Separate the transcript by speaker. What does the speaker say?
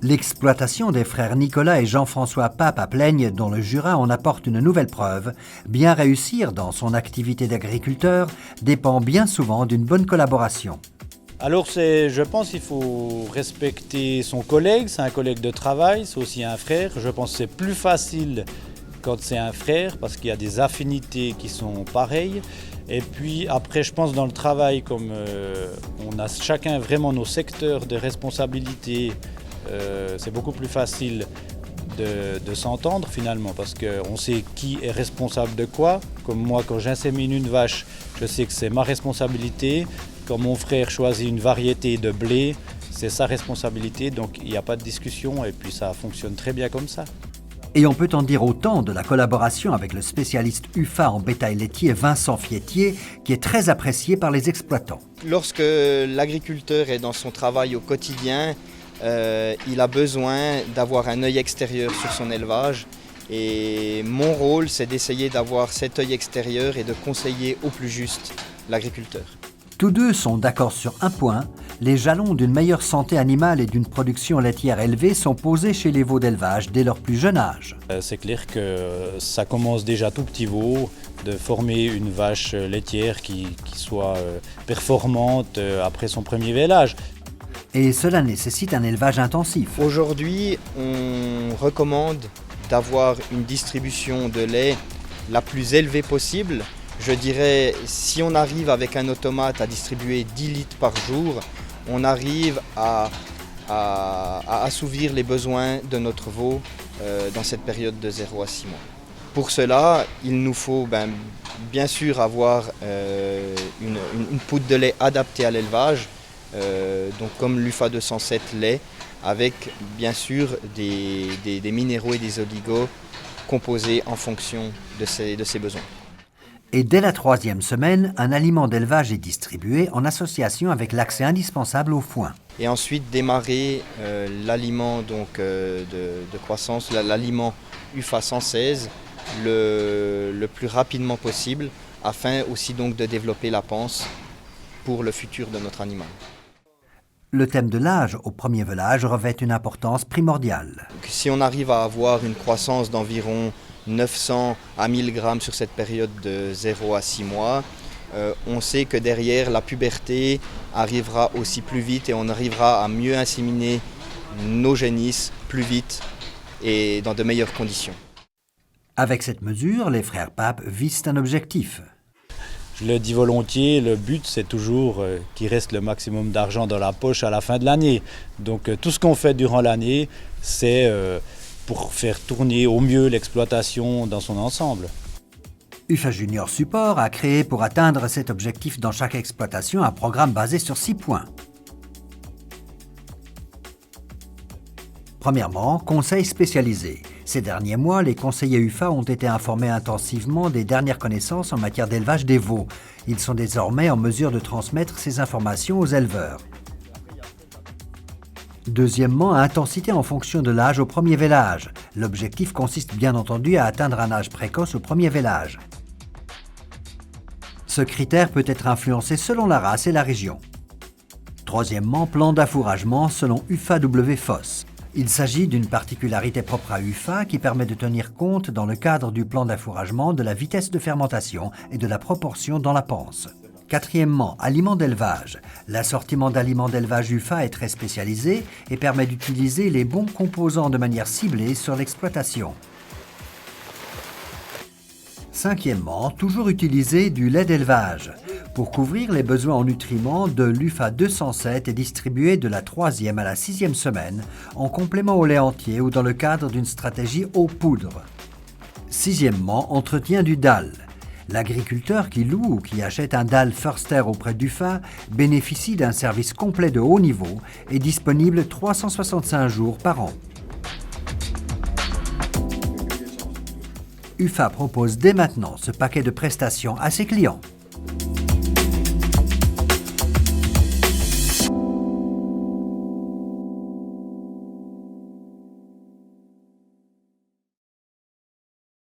Speaker 1: L'exploitation des frères Nicolas et Jean-François Pape à Plaigne, dont le Jura en apporte une nouvelle preuve, bien réussir dans son activité d'agriculteur dépend bien souvent d'une bonne collaboration.
Speaker 2: Alors je pense qu'il faut respecter son collègue, c'est un collègue de travail, c'est aussi un frère. Je pense que c'est plus facile quand c'est un frère parce qu'il y a des affinités qui sont pareilles. Et puis après, je pense dans le travail, comme on a chacun vraiment nos secteurs de responsabilité, c'est beaucoup plus facile de s'entendre finalement parce qu'on sait qui est responsable de quoi. Comme moi, quand j'insémine une vache, je sais que c'est ma responsabilité. Quand mon frère choisit une variété de blé, c'est sa responsabilité, donc il n'y a pas de discussion et puis ça fonctionne très bien comme ça.
Speaker 1: Et on peut en dire autant de la collaboration avec le spécialiste UFA en bétail laitier Vincent Fietier, qui est très apprécié par les exploitants.
Speaker 3: Lorsque l'agriculteur est dans son travail au quotidien, il a besoin d'avoir un œil extérieur sur son élevage. Et mon rôle, c'est d'essayer d'avoir cet œil extérieur et de conseiller au plus juste l'agriculteur.
Speaker 1: Tous deux sont d'accord sur un point, les jalons d'une meilleure santé animale et d'une production laitière élevée sont posés chez les veaux d'élevage dès leur plus jeune âge.
Speaker 2: C'est clair que ça commence déjà tout petit veau, de former une vache laitière qui soit performante après son premier vélage.
Speaker 1: Et cela nécessite un élevage intensif.
Speaker 3: Aujourd'hui, on recommande d'avoir une distribution de lait la plus élevée possible. Je dirais, si on arrive avec un automate à distribuer 10 litres par jour, on arrive à assouvir les besoins de notre veau dans cette période de 0 à 6 mois. Pour cela, il nous faut bien sûr avoir une poudre de lait adaptée à l'élevage, donc comme l'UFA 207 lait, avec bien sûr des minéraux et des oligos composés en fonction de ses besoins.
Speaker 1: Et dès la 3e semaine, un aliment d'élevage est distribué en association avec l'accès indispensable au foin.
Speaker 3: Et ensuite démarrer l'aliment de croissance, l'aliment UFA 116, le plus rapidement possible, afin aussi donc de développer la panse pour le futur de notre animal.
Speaker 1: Le thème de l'âge au premier velage revêt une importance primordiale.
Speaker 3: Si on arrive à avoir une croissance d'environ 900 à 1000 grammes sur cette période de 0 à 6 mois, on sait que derrière la puberté arrivera aussi plus vite et on arrivera à mieux inséminer nos génisses plus vite et dans de meilleures conditions.
Speaker 1: Avec cette mesure, les frères Pape visent un objectif.
Speaker 2: Je le dis volontiers, le but c'est toujours qu'il reste le maximum d'argent dans la poche à la fin de l'année. Donc tout ce qu'on fait durant l'année, c'est pour faire tourner au mieux l'exploitation dans son ensemble.
Speaker 1: UFA Junior Support a créé pour atteindre cet objectif dans chaque exploitation un programme basé sur 6 points. Premièrement, conseils spécialisés. Ces derniers mois, les conseillers UFA ont été informés intensivement des dernières connaissances en matière d'élevage des veaux. Ils sont désormais en mesure de transmettre ces informations aux éleveurs. Deuxièmement, intensité en fonction de l'âge au premier vélage. L'objectif consiste bien entendu à atteindre un âge précoce au premier vélage. Ce critère peut être influencé selon la race et la région. Troisièmement, plan d'affouragement selon UFA-WFOS. Il s'agit d'une particularité propre à UFA qui permet de tenir compte dans le cadre du plan d'affouragement de la vitesse de fermentation et de la proportion dans la panse. Quatrièmement, aliments d'élevage. L'assortiment d'aliments d'élevage UFA est très spécialisé et permet d'utiliser les bons composants de manière ciblée sur l'exploitation. Cinquièmement, toujours utiliser du lait d'élevage. Pour couvrir les besoins en nutriments, de l'UFA 207 est distribué de la 3e à la 6e semaine en complément au lait entier ou dans le cadre d'une stratégie eau poudre. Sixièmement, entretien du dalle. L'agriculteur qui loue ou qui achète un dalle Förster auprès d'UFA bénéficie d'un service complet de haut niveau et disponible 365 jours par an. UFA propose dès maintenant ce paquet de prestations à ses clients.